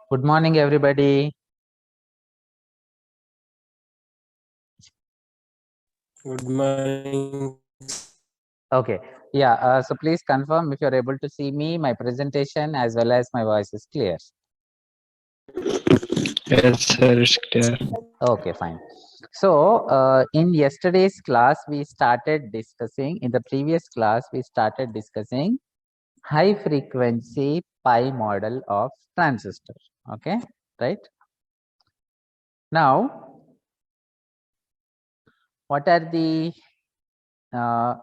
Good morning, everybody. Good morning. Okay. Yeah. So please confirm if you're able to see me, my presentation, as well as my voice is clear. Yes, sir, it's clear. Okay, fine. So in yesterday's class, we started discussing, in the previous class, we started discussing high frequency pi model of transistor. Okay, right? Now, what are the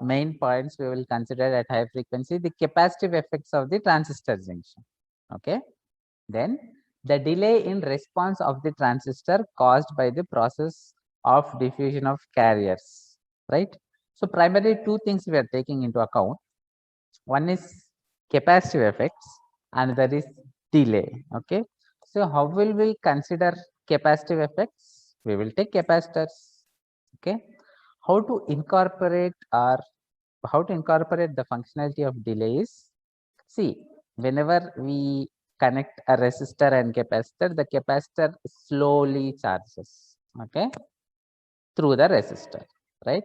main points we will consider at high frequency? The capacitive effects of the transistor junction. Okay, then the delay in response of the transistor caused by the process of diffusion of carriers, right? So primarily two things we are taking into account. One is capacitive effects, another is delay. Okay, so how will we consider capacitive effects? We will take capacitors. Okay, how to incorporate the functionality of delays. See, whenever we connect a resistor and capacitor, the capacitor slowly charges, okay, through the resistor, right?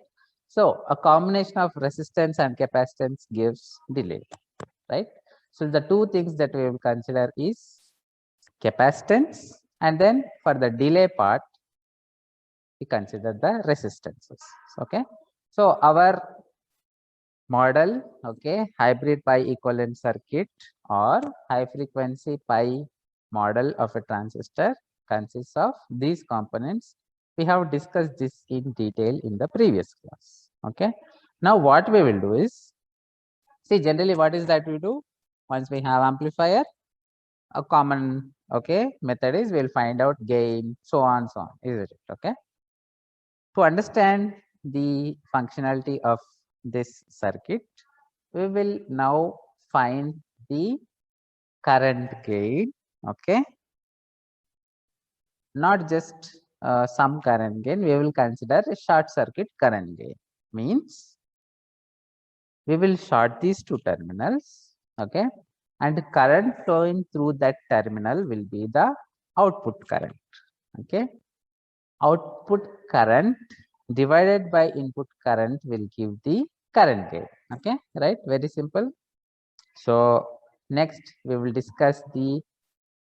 So a combination of resistance and capacitance gives delay, right? So the two things that we will consider is capacitance, and then for the delay part, we consider the resistances. Okay, so our model, okay, hybrid pi equivalent circuit or high frequency pi model of a transistor consists of these components. We have discussed this in detail in the previous class. Okay, now what we will do is, see, generally what is that we do once we have amplifier, a common, okay, method is we'll find out gain, so on, is it? Okay, to understand the functionality of this circuit, we will now find the current gain, okay, not just some current gain. We will consider a short circuit current gain, means we will short these two terminals, okay, and current flowing through that terminal will be the output current. Okay, output current divided by input current will give the current gain. Okay, right, very simple. So next we will discuss the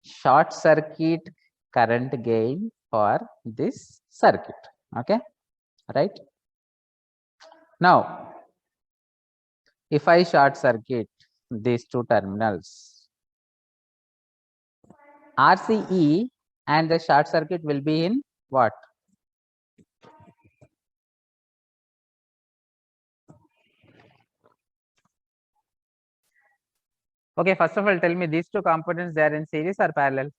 short circuit current gain for this circuit. Okay, right. Now if I short circuit these two terminals, RCE and the short circuit will be in what? Okay, first of all, tell me, these two components, they are in series or parallel?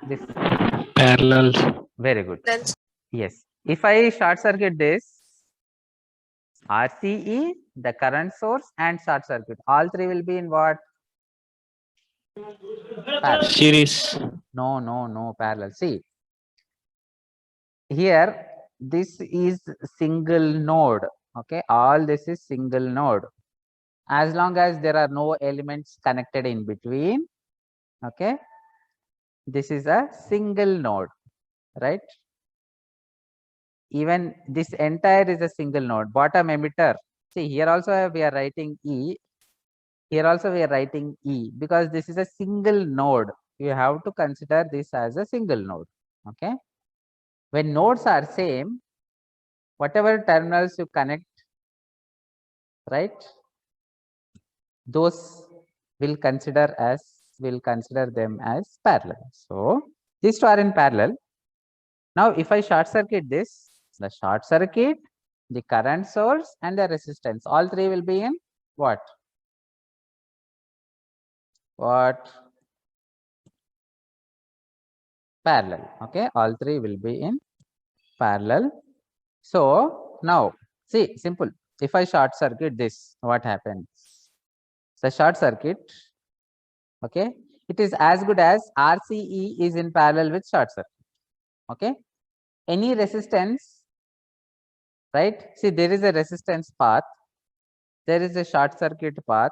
This Parallel. very good. Yes, if I short circuit this, RCE, the current source, and short circuit, all three will be in what? Parallel. Series. No, parallel. See, here this is single node. Okay, all this is single node. As long as there are no elements connected in between, okay, this is a single node, right? Even this entire is a single node. Bottom emitter, see, here also we are writing E, here also we are writing E, because this is a single node. You have to consider this as a single node. Okay, when nodes are same, whatever terminals you connect, right, those will consider them as parallel. So these two are in parallel. Now if I short circuit this, the short circuit, the current source, and the resistance, all three will be in what? Parallel. Okay, all three will be in parallel. So now see, simple. If I short circuit this, what happens? The short circuit, okay, it is as good as RCE is in parallel with short circuit. Okay, any resistance, right? See, there is a resistance path, there is a short circuit path,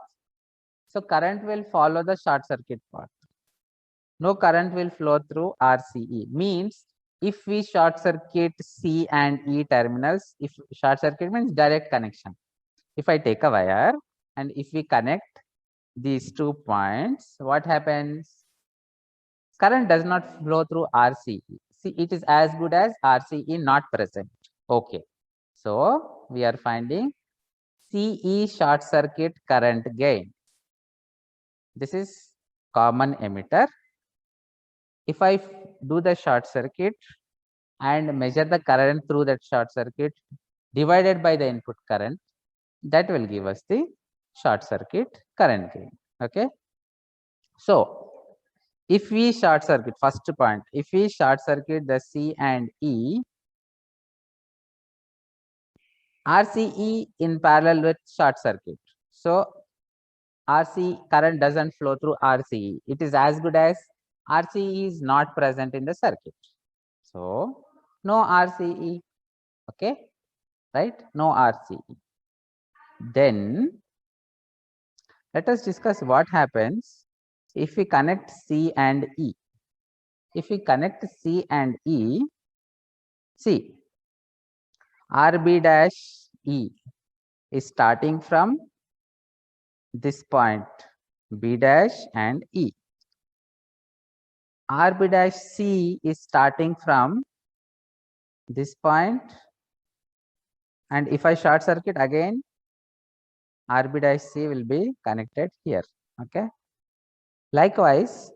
so current will follow the short circuit path. no current will flow through RCE. Means if we short circuit C and E terminals, if short circuit means direct connection. If I take a wire and if we connect these 2 points, what happens? Current does not flow through RCE. See, it is as good as RCE not present. Okay. So we are finding CE short circuit current gain. This is common emitter. If I do the short circuit and measure the current through that short circuit divided by the input current, that will give us the short circuit current gain. Okay. So if we short circuit, first point, if we short circuit the C and E, RCE in parallel with short circuit. So RC current doesn't flow through RCE. It is as good as RCE is not present in the circuit. So no RCE. Okay, right? No RCE. Then let us discuss what happens if we connect C and E. If we connect C and E, see, RB dash E is starting from this point B dash and E. RB dash C is starting from this point, and if I short circuit again, RB dash C will be connected here. Okay. Likewise,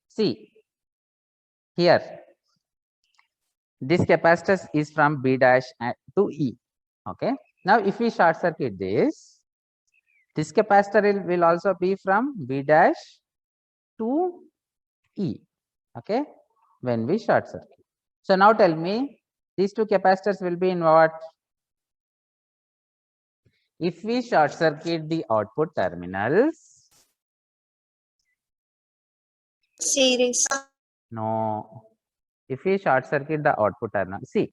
see here, this capacitor is from B dash to E. Okay. Now, if we short circuit this capacitor will also be from B dash to E. Okay. When we short circuit. So now tell me, these two capacitors will be in what? If we short circuit the output terminals. Series. No. If we short circuit the output terminal, see,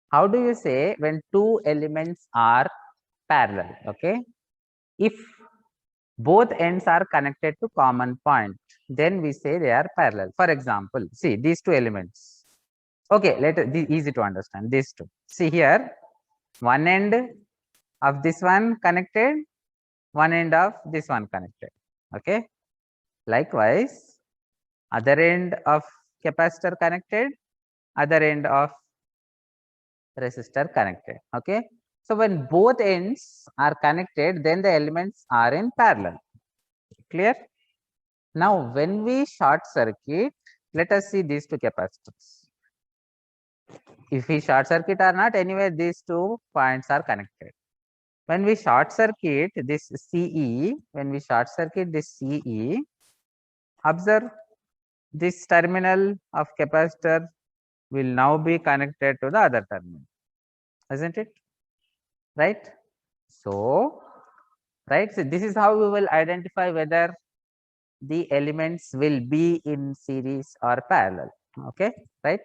how do you say when two elements are parallel? Okay. If both ends are connected to common point, then we say they are parallel. For example, see these two elements. Okay, let it be easy to understand. These two. See here, one end of this one connected, one end of this one connected. Okay. Likewise, other end of capacitor connected, other end of resistor connected. Okay. So when both ends are connected, then the elements are in parallel. Clear? Now, when we short circuit, let us see these two capacitors. If we short circuit or not, anyway, these 2 points are connected. When we short circuit this CE, when we short circuit this CE, observe this terminal of capacitor will now be connected to the other terminal, isn't it? Right? So, right, so this is how we will identify whether the elements will be in series or parallel. Okay, right?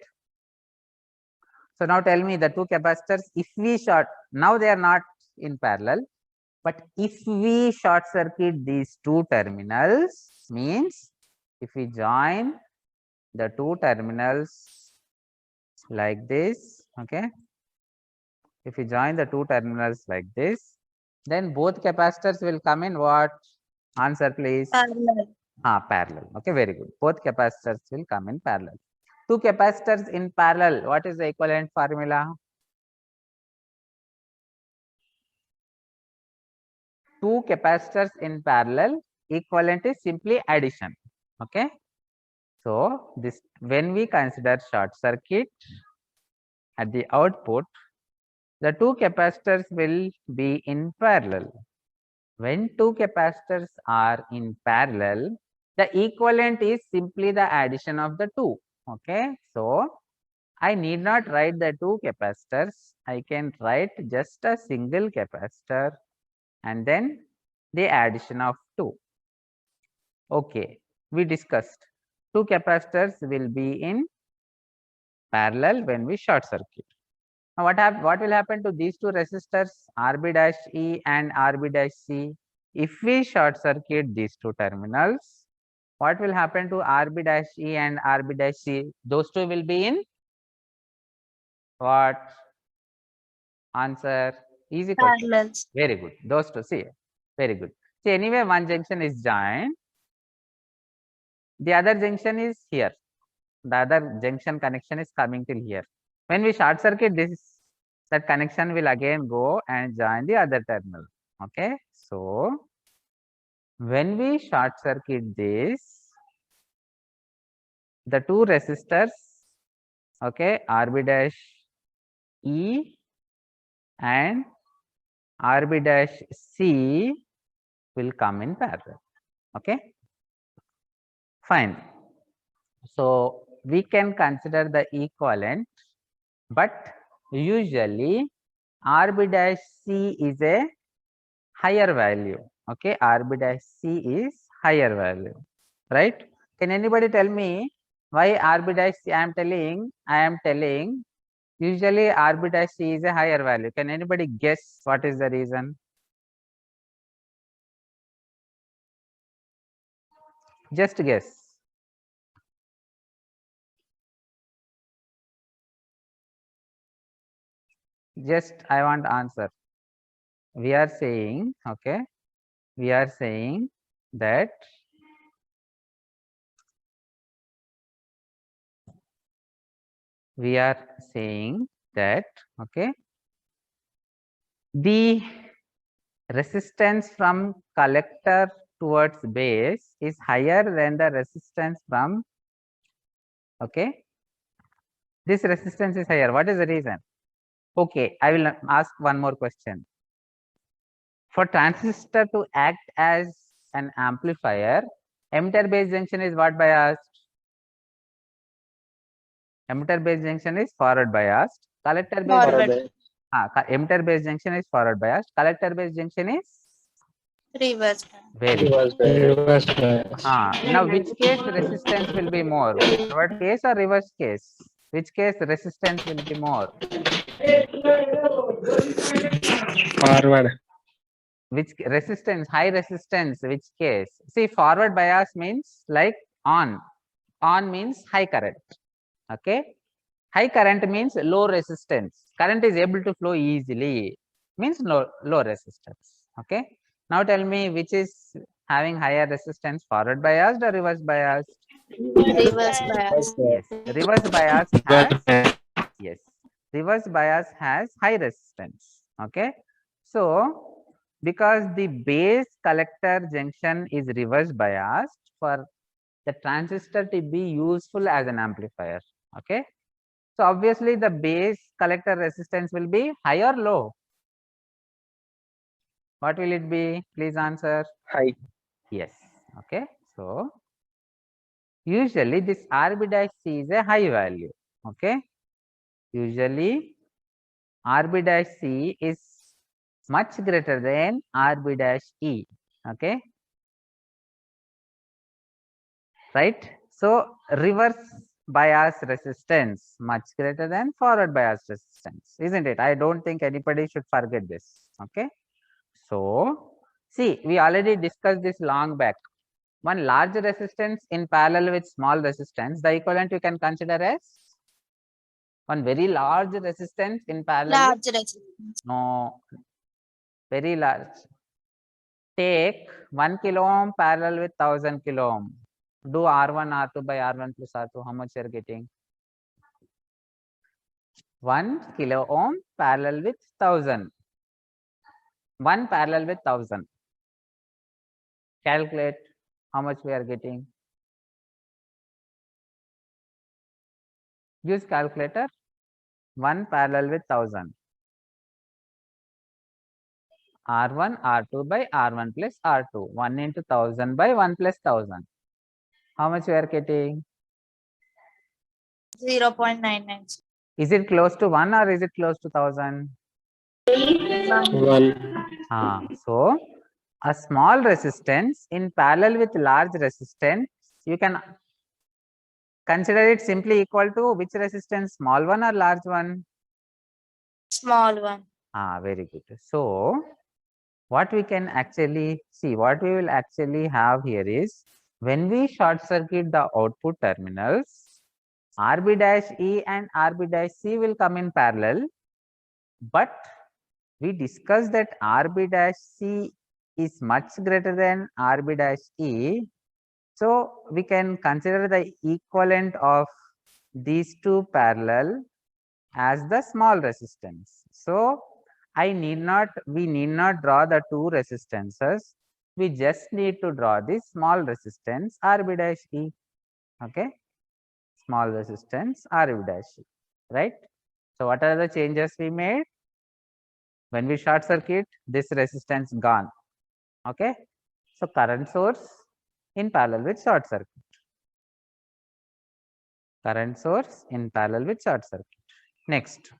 So now tell me the two capacitors, if we short, now they are not in parallel, but if we short circuit these two terminals, means if we join the two terminals like this, okay, if we join the two terminals like this, then both capacitors will come in what? Answer please. Parallel. Parallel. Okay, very good. Both capacitors will come in parallel. Two capacitors in parallel, what is the equivalent formula? Two capacitors in parallel, equivalent is simply addition. Okay. So this, when we consider short circuit at the output, the two capacitors will be in parallel. When two capacitors are in parallel, the equivalent is simply the addition of the two. Okay. So I need not write the two capacitors. I can write just a single capacitor and then the addition of two. Okay, we discussed two capacitors will be in parallel when we short circuit. Now what will happen to these two resistors RB dash E and RB dash C? If we short circuit these two terminals, what will happen to RB dash E and RB dash C? Those two will be in what? Answer. Easy question. Parallels. Very good. Those two, see, very good. See, anyway, one junction is joined. The other junction is here. The other junction connection is coming till here. When we short circuit this, that connection will again go and join the other terminal. Okay. So, when we short circuit this, the two resistors, okay, RB dash E and RB dash C will come in parallel. Okay. Fine. So, we can consider the equivalent, but usually RB dash C is a higher value. Okay, RB dash C is higher value, right? Can anybody tell me why RB dash C? I am telling usually RB dash C is a higher value. Can anybody guess what is the reason? Just guess. Just I want answer. We are saying, okay, we are saying that okay, the resistance from collector towards base is higher than the resistance from, okay, this resistance is higher. What is the reason? Okay, I will ask one more question. For transistor to act as an amplifier, emitter base junction is what biased? Emitter base junction is forward biased. Collector base Forward. emitter base junction is forward biased. Collector base junction is Reverse. very good. Reverse bias. Now which case resistance will be more? Forward case or reverse case? Which case resistance will be more? Forward. Which resistance? High resistance, which case? See, forward bias means like on. On means high current. Okay. High current means low resistance. Current is able to flow easily. Means low resistance. Okay. Now tell me which is having higher resistance, forward biased or reverse biased? Reverse bias. Yes. Reverse bias has, yes. Reverse bias has high resistance. Okay. So, because the base collector junction is reverse biased, for the transistor to be useful as an amplifier. Okay. So, obviously the base collector resistance will be high or low? What will it be? Please answer. High. Yes. Okay. So, usually this RB dash C is a high value. Okay. Usually RB dash C is much greater than RB dash E. Okay. Right. So, reverse bias resistance much greater than forward bias resistance, isn't it? I don't think anybody should forget this. Okay. So, see, we already discussed this long back. One large resistance in parallel with small resistance, the equivalent you can consider as one very large resistance in parallel. Large resistance. No, very large. Take 1 kilo ohm parallel with 1000 kilo ohm. Do R1, R2 by R1 plus R2. How much you are getting? 1 kilo ohm parallel with 1000. 1 parallel with 1000. Calculate how much we are getting. Use calculator. 1 parallel with 1000. R1, R2 by R1 plus R2. 1 into 1000 by 1 plus 1000. How much we are getting? 0.99. Is it close to 1 or is it close to 1000? 1. So, a small resistance in parallel with large resistance, you can consider it simply equal to which resistance, small one or large one? Small one. Very good. So, what we can actually see, what we will actually have here is when we short circuit the output terminals, RB dash E and RB dash C will come in parallel, but we discussed that RB dash C is much greater than RB dash E. So we can consider the equivalent of these two parallel as the small resistance. So we need not draw the two resistances. We just need to draw the small resistance RB dash E. Okay, small resistance RB dash E, right? So what are the changes we made? When we short circuit, this resistance gone. Okay, so current source in parallel with short circuit. Current source in parallel with short circuit. Next,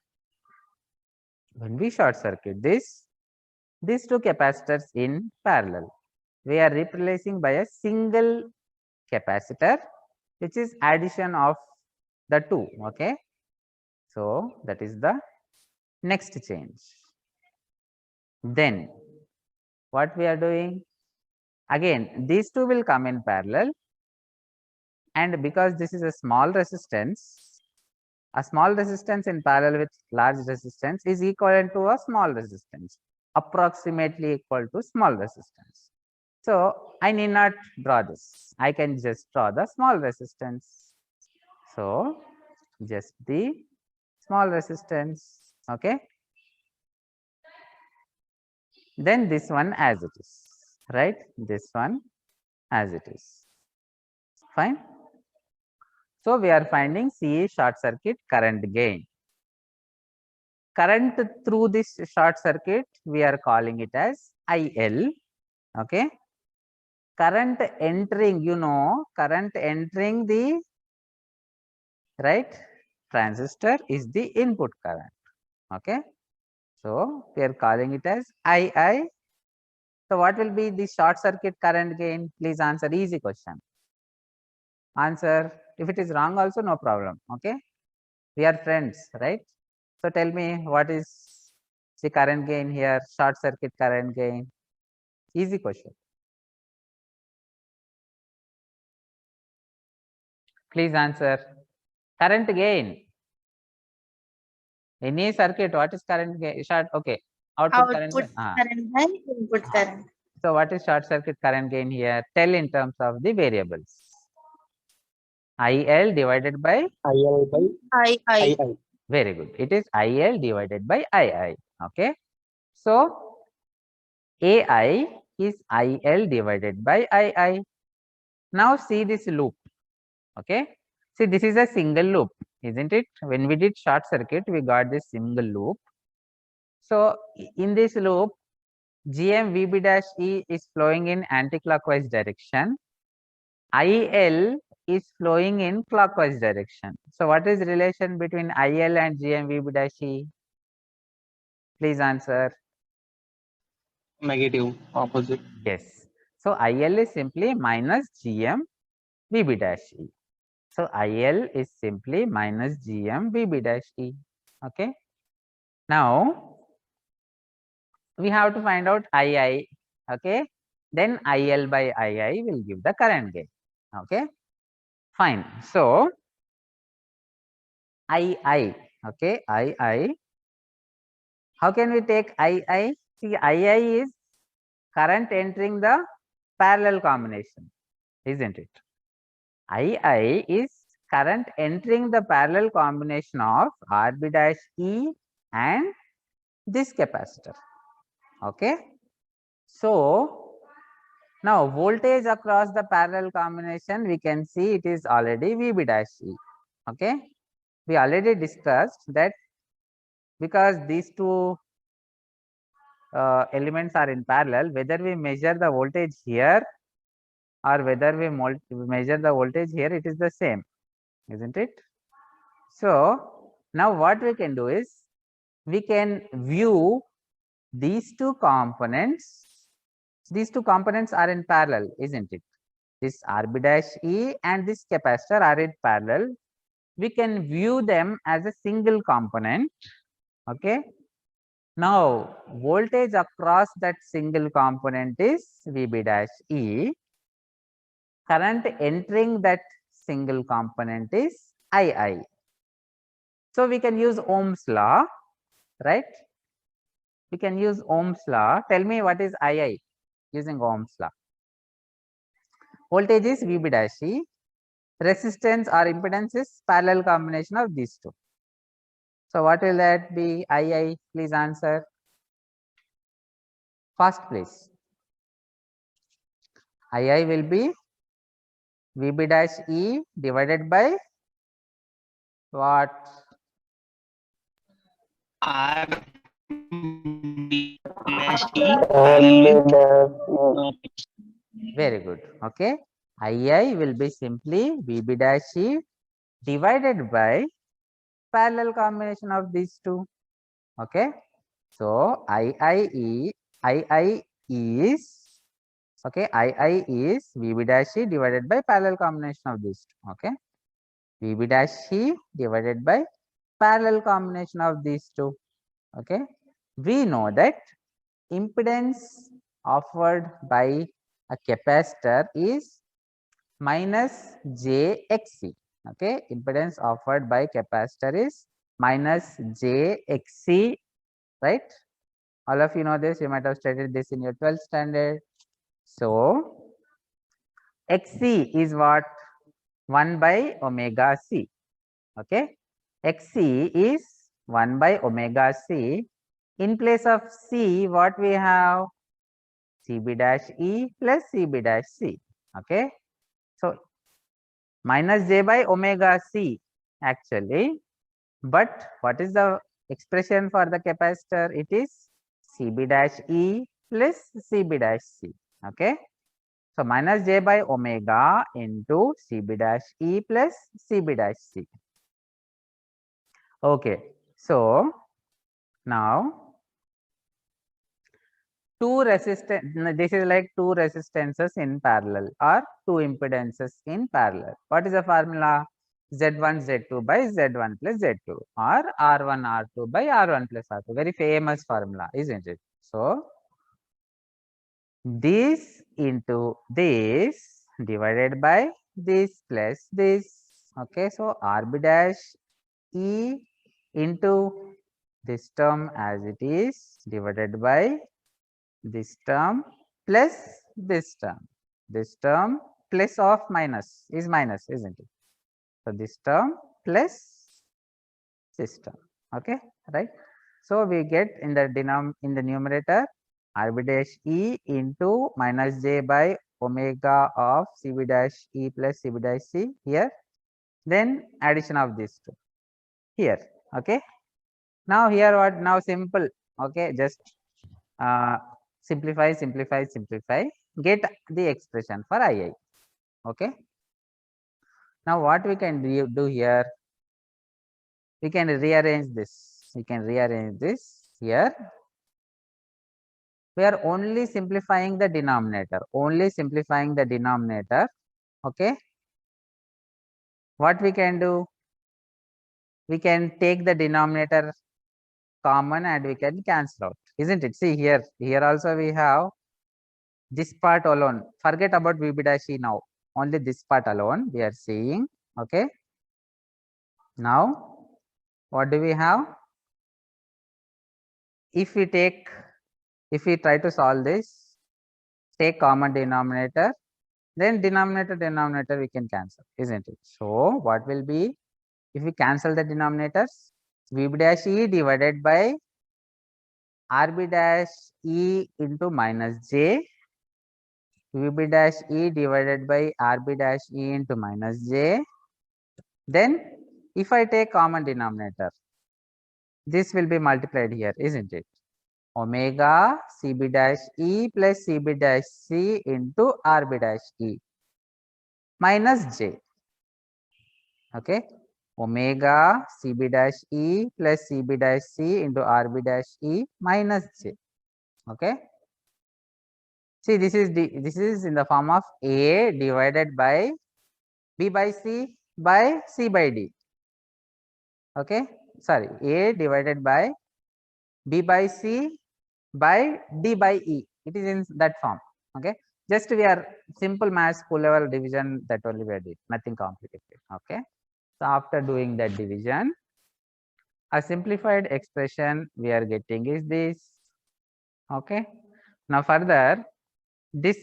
when we short circuit these two capacitors in parallel, we are replacing by a single capacitor, which is addition of the two. Okay, so that is the next change. Then what we are doing, again these two will come in parallel, and because this is a small resistance in parallel with large resistance is equivalent to a small resistance, approximately equal to small resistance. So I need not draw this, I can just draw the small resistance. So just the small resistance. Okay, then this one as it is, right? This one as it is. Fine. So we are finding CE short circuit current gain. Current through this short circuit, we are calling it as IL. Okay. Current entering, current entering the transistor is the input current. Okay. So we are calling it as II. So what will be the short circuit current gain? Please answer, easy question. Answer. If it is wrong also, no problem. Okay. We are friends, right? So tell me, what is the current gain here? Short circuit current gain. Easy question. Please answer. Current gain. Any circuit, what is current gain? Short, okay. Output current gain. Current by input current. So what is short circuit current gain here? Tell in terms of the variables. IL divided by IL by I. II. Very good. It is IL divided by II. Okay. So AI is IL divided by II. Now see this loop. Okay. See, this is a single loop, isn't it? When we did short circuit, we got this single loop. So in this loop, GM VB dash E is flowing in anti-clockwise direction. IL is flowing in clockwise direction. So what is relation between IL and GM VB dash E? Please answer. Negative, opposite. Yes. So IL is simply minus GM VB dash E. So IL is simply minus GM VB dash E. Okay. Now we have to find out II. Okay. Then IL by II will give the current gain. Okay. Fine. So II. Okay. II. How can we take II? See, II is current entering the parallel combination, isn't it? II is current entering the parallel combination of RB dash E and this capacitor. Okay. So now voltage across the parallel combination, we can see it is already VB dash E. Okay. We already discussed that because these two elements are in parallel, whether we measure the voltage here or whether we measure the voltage here, it is the same, isn't it? So now what we can do is we can view these two components. These two components are in parallel, isn't it? This RB dash E and this capacitor are in parallel. We can view them as a single component. Okay. Now voltage across that single component is VB dash E. current entering that single component is II. So we can use Ohm's law, right? We can use Ohm's law. Tell me what is II using Ohm's law. Voltage is VB dash E. Resistance or impedance is parallel combination of these two. So what will that be? II, please answer. Fast, please. II will be VB dash E divided by what? R dash E parallel with Very good. Okay. II will be simply VB dash E divided by parallel combination of these two. Okay. So II is okay. II is VB dash E divided by parallel combination of these two. Okay. VB dash E divided by parallel combination of these two. Okay. We know that impedance offered by a capacitor is minus jXC. Okay, impedance offered by capacitor is minus jXC, right? All of you know this, you might have studied this in your 12th standard. So XC is what? 1 by omega C. Okay, XC is 1 by omega C. In place of C, what we have? CB dash E plus CB dash C. Okay, so minus j by omega C actually, but what is the expression for the capacitor? It is CB dash E plus CB dash C. Okay, so minus j by omega into CB dash E plus CB dash C. Okay, so now this is like two resistances in parallel or two impedances in parallel. What is the formula? Z1 Z2 by Z1 plus Z2 or R1 R2 by R1 plus R2. Very famous formula, isn't it? So this into this divided by this plus this. Okay, so RB dash E into this term as it is divided by this term plus this term. This term plus of minus is minus, isn't it? So this term plus this term. Okay, right? So we get in the numerator RB dash E into minus j by omega of CB dash E plus CB dash C here. Then addition of these two here. Okay. Now here what? Now simple. Okay, just simplify, get the expression for II. Okay. Now what we can do here? We can rearrange this. We can rearrange this here. We are only simplifying the denominator. Only simplifying the denominator. Okay. What we can do? We can take the denominator common and we can cancel out, isn't it? See here. Here also we have this part alone. Forget about VB dash E now. Only this part alone we are seeing. Okay. Now what do we have? If we try to solve this, take common denominator, then denominator we can cancel, isn't it? So what will be, if we cancel the denominators, VB dash E divided by RB dash E into minus J, VB dash E divided by RB dash E into minus J. Then if I take common denominator, this will be multiplied here, isn't it? Omega CB dash E plus CB dash C into RB dash E minus J. Okay. Omega CB dash E plus CB dash C into RB dash E minus J. Okay. See, this is in the form of A divided by B by C by C by D. Okay. Sorry, A divided by B by C by D by E. It is in that form. Okay. Just we are simple math school level division, that only we did, nothing complicated. Okay. So after doing that division, a simplified expression we are getting is this. Okay. Now further, this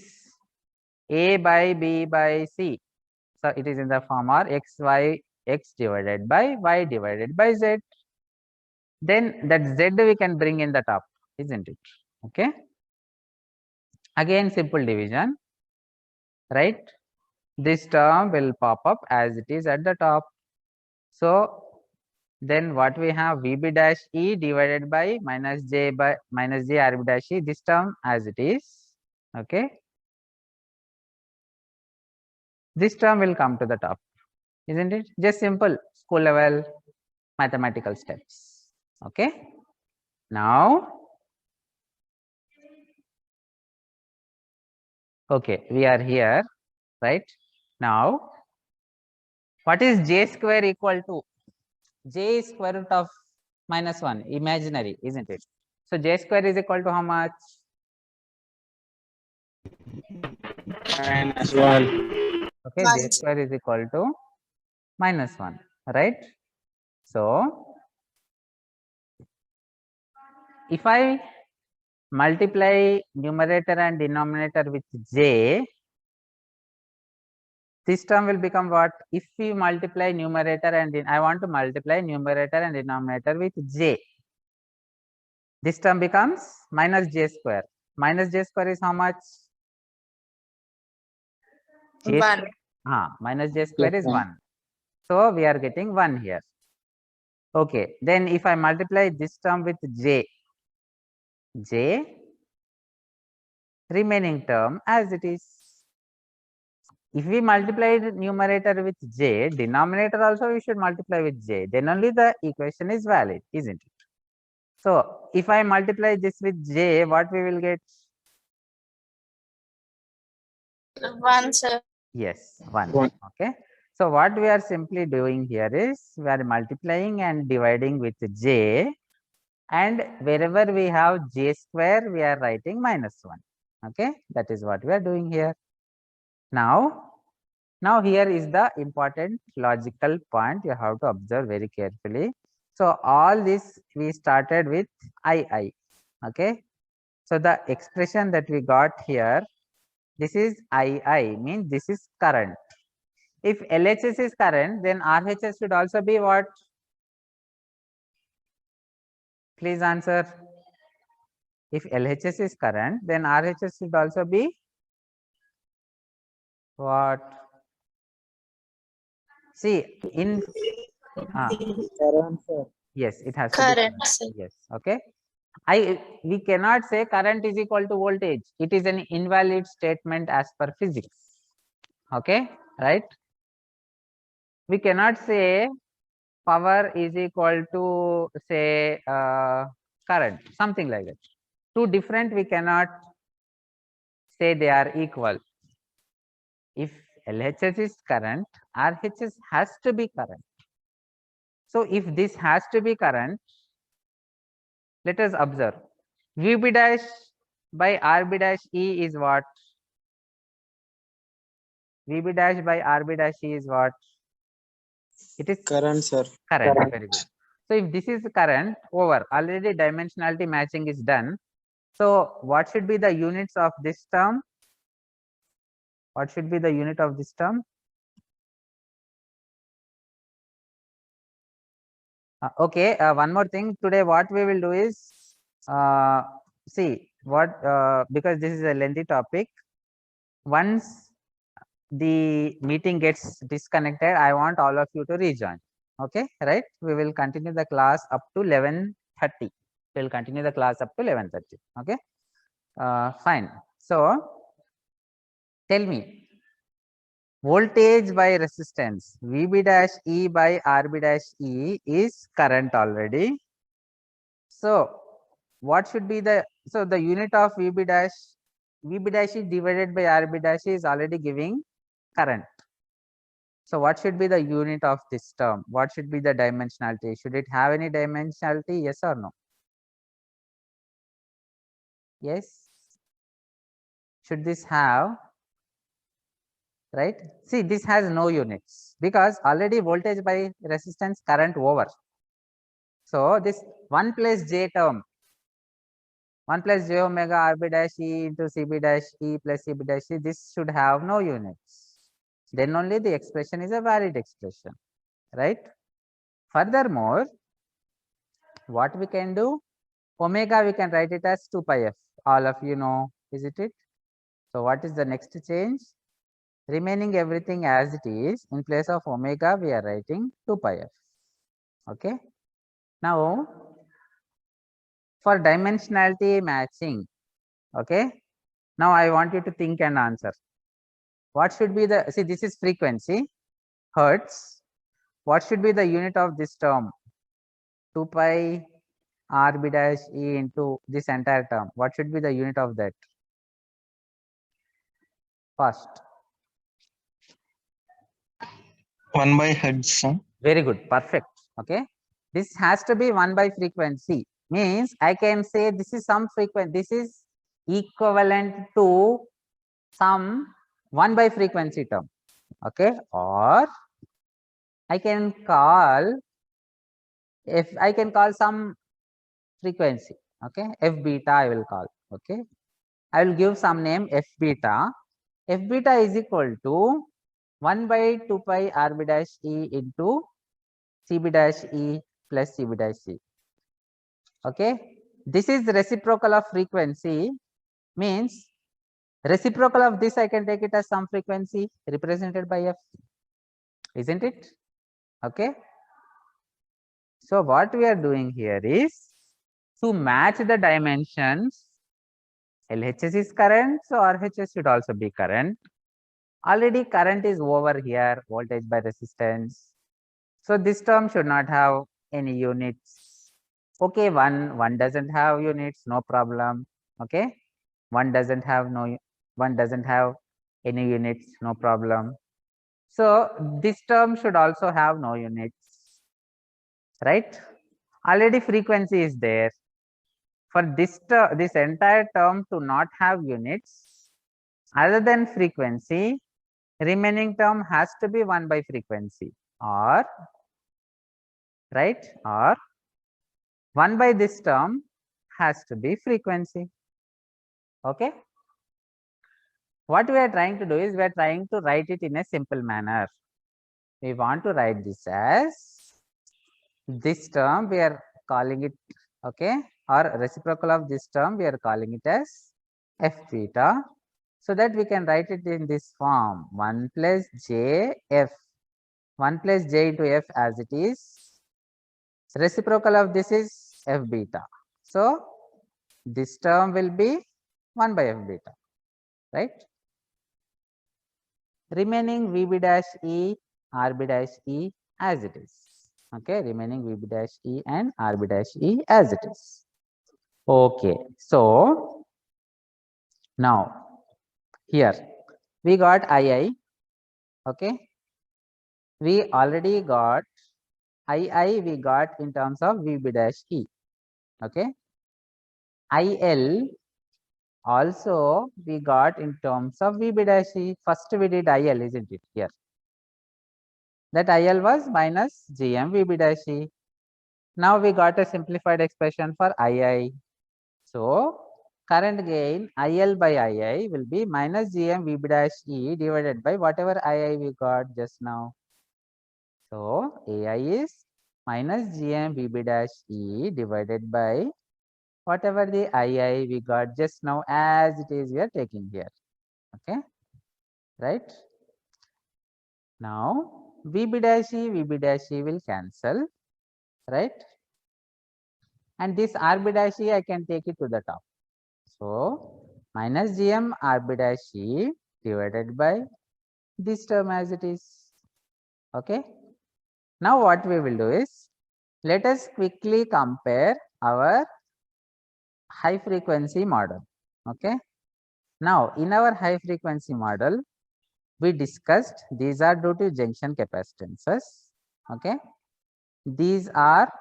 a by b by c. So it is in the form of x divided by y divided by z. Then that z we can bring in the top, isn't it? Okay. Again, simple division, right? This term will pop up as it is at the top. So then what we have, vb dash e divided by minus j rb dash e, this term as it is. Okay. This term will come to the top, isn't it? Just simple school level mathematical steps. Okay. Now, okay, we are here, right? Now, what is j square equal to? J is square root of minus 1, imaginary, isn't it? So j square is equal to how much? -1. Okay, j square is equal to minus 1, right? So if I multiply numerator and denominator with j, this term will become what? If we multiply numerator and I want to multiply numerator and denominator with j, this term becomes minus j square. Minus j square is how much? J 1. square, minus j square is 1. So we are getting 1 here. Okay, then if I multiply this term with j, remaining term as it is. If we multiply the numerator with j, denominator also we should multiply with j, then only the equation is valid, isn't it? So if I multiply this with j, what we will get? 1, sir. Yes, 1. One. Okay. So what we are simply doing here is we are multiplying and dividing with j, and wherever we have j square, we are writing minus 1. Okay, that is what we are doing here. Now here is the important logical point you have to observe very carefully. So all this we started with II. Okay. So the expression that we got here, this is II, means this is current. If LHS is current, then RHS should also be what? Please answer. If LHS is current, then RHS should also be what? See, in yes, it has to be Current, sir. yes. Okay. We cannot say current is equal to voltage. It is an invalid statement as per physics. Okay, right? We cannot say power is equal to say current, something like that. Two different, we cannot say they are equal. If LHS is current, RHS has to be current. So if this has to be current, let us observe. VB dash by RB dash E is what? VB dash by RB dash E is what? It is Current, sir. current. Very good. So if this is current, over, already dimensionality matching is done. So what should be the units of this term? What should be the unit of this term? Okay, one more thing. Today what we will do is, see what, because this is a lengthy topic, once the meeting gets disconnected, I want all of you to rejoin. Okay, right? We will continue the class up to 11:30. We will continue the class up to 11:30. Okay, fine. So tell me, voltage by resistance, VB dash E by RB dash E is current already. So what should be the, so the unit of VB dash E divided by RB dash E is already giving current. So what should be the unit of this term? What should be the dimensionality? Should it have any dimensionality? Yes or no? Yes. should this have, right? See, this has no units because already voltage by resistance current over. So this 1 plus j term, 1 plus j omega rb dash e into cb dash e plus cb dash e, this should have no units. Then only the expression is a valid expression, right? Furthermore, what we can do, omega we can write it as 2 pi f. All of you know, isn't it? So what is the next change? Remaining everything as it is, in place of omega we are writing 2 pi f. Okay. Now for dimensionality matching, okay, now I want you to think and answer. What should be the, see, this is frequency, hertz. What should be the unit of this term? 2 pi rb dash e into this entire term. What should be the unit of that? First. 1 by hertz, sir. Very good, perfect. Okay, this has to be 1 by frequency, means I can say this is some frequency, this is equivalent to some 1 by frequency term. Okay, or I can call, if I can call some frequency, okay, f beta I will call. Okay, I will give some name f beta. F beta is equal to 1 by 2 pi rb dash e into cb dash e plus cb dash c. Okay, this is reciprocal of frequency, means reciprocal of this I can take it as some frequency represented by f, isn't it? Okay, so what we are doing here is to match the dimensions. LHS is current, so RHS should also be current. Already current is over here, voltage by resistance. So this term should not have any units. Okay, one doesn't have units, no problem. Okay, one doesn't have any units, no problem. So this term should also have no units, right? Already frequency is there. For this entire term to not have units other than frequency, remaining term has to be 1 by frequency, or right, or 1 by this term has to be frequency. Okay, what we are trying to do is we are trying to write it in a simple manner. We want to write this as this term, we are calling it, okay, or reciprocal of this term we are calling it as f beta, so that we can write it in this form, 1 plus j f, 1 plus j into f as it is. Reciprocal of this is f beta, so this term will be 1 by f beta, right? Remaining vb dash e rb dash e as it is. Okay, remaining vb dash e and rb dash e as it is. Okay, so now here we got ii. Okay, we already got ii, we got in terms of vb dash e. Okay, il also we got in terms of vb dash e. First we did il, isn't it? Here that il was minus gm vb dash e. Now we got a simplified expression for ii. So current gain il by ii will be minus gm vb dash e divided by whatever ii we got just now. So ai is minus gm vb dash e divided by whatever the ii we got just now as it is we are taking here. Okay, right? Now vb dash e will cancel, right? And this rb dash e I can take it to the top. So minus gm rb dash e divided by this term as it is. Okay, now what we will do is, let us quickly compare our high frequency model. Okay, now in our high frequency model we discussed these are due to junction capacitances. Okay, these are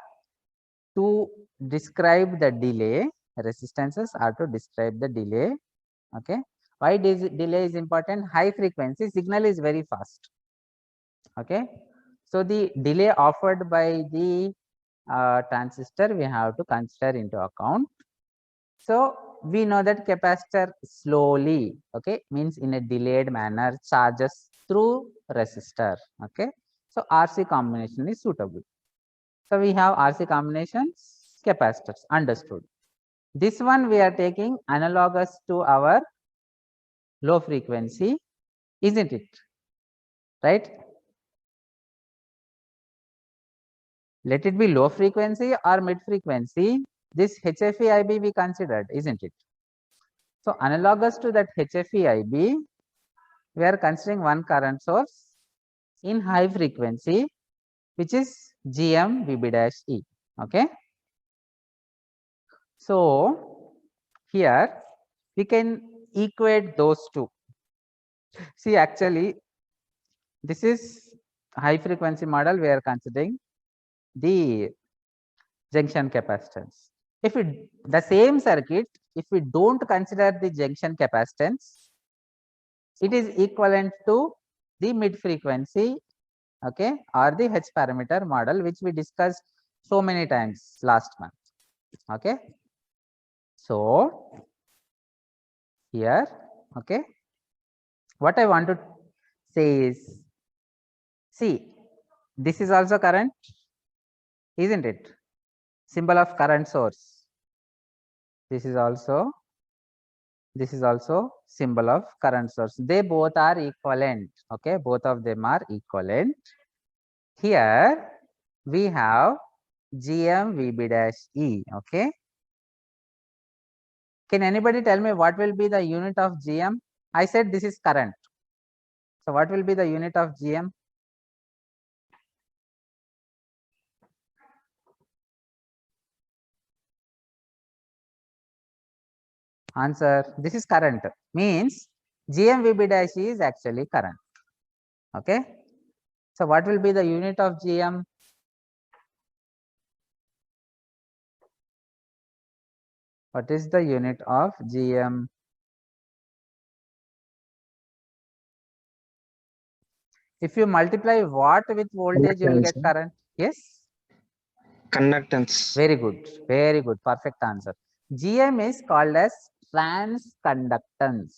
to describe the delay, resistances are to describe the delay. Okay, Why delay is important? High frequency signal is very fast. Okay, so the delay offered by the transistor we have to consider into account. So we know that capacitor slowly, okay, means in a delayed manner charges through resistor. Okay, so RC combination is suitable. So we have RC combinations, capacitors, understood. This one we are taking analogous to our low frequency, isn't it? Right? Let it be low frequency or mid frequency, this HFE-IB we considered, isn't it? So analogous to that HFE-IB, we are considering one current source in high frequency, which is GM-VB-E. Okay. So here we can equate those two. See, actually, this is high frequency model. We are considering the junction capacitance. If the same circuit, if we don't consider the junction capacitance, it is equivalent to the mid frequency, okay, or the H parameter model, which we discussed so many times last month. Okay, so here, okay, what I want to say is, see, this is also current, isn't it? Symbol of current source. This is also symbol of current source. They both are equivalent. Okay, both of them are equivalent. Here we have GM-VB-E. Okay, can anybody tell me what will be the unit of GM? I said this is current. So what will be the unit of GM? Answer, this is current, means GM-VB-E is actually current. Okay, so what will be the unit of GM? What is the unit of GM? If you multiply what with voltage, you will get current. Yes? Conductance. Very good. Very good. Perfect answer. GM is called as transconductance.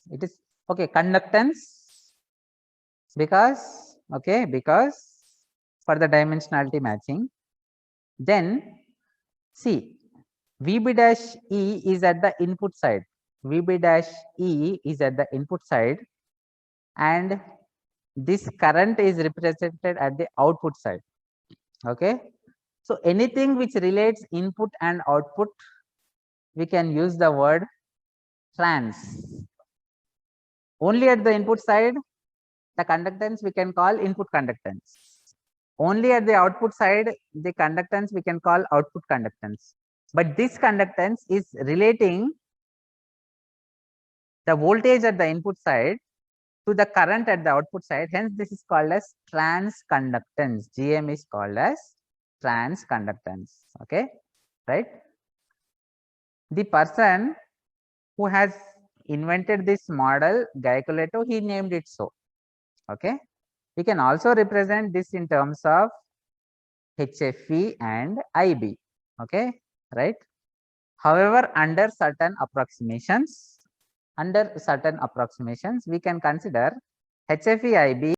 It is, okay, conductance because, okay, because for the dimensionality matching. Then see, VB-E is at the input side. VB-E is at the input side, and this current is represented at the output side. Okay, so anything which relates input and output, we can use the word trans. Only at the input side, the conductance we can call input conductance. Only at the output side, the conductance we can call output conductance. But this conductance is relating the voltage at the input side to the current at the output side. Hence, this is called as transconductance. GM is called as transconductance. Okay, right? The person who has invented this model, Guy-Coletto, he named it so. Okay, we can also represent this in terms of HFE and IB. Okay, right? However, under certain approximations, we can consider HFE IB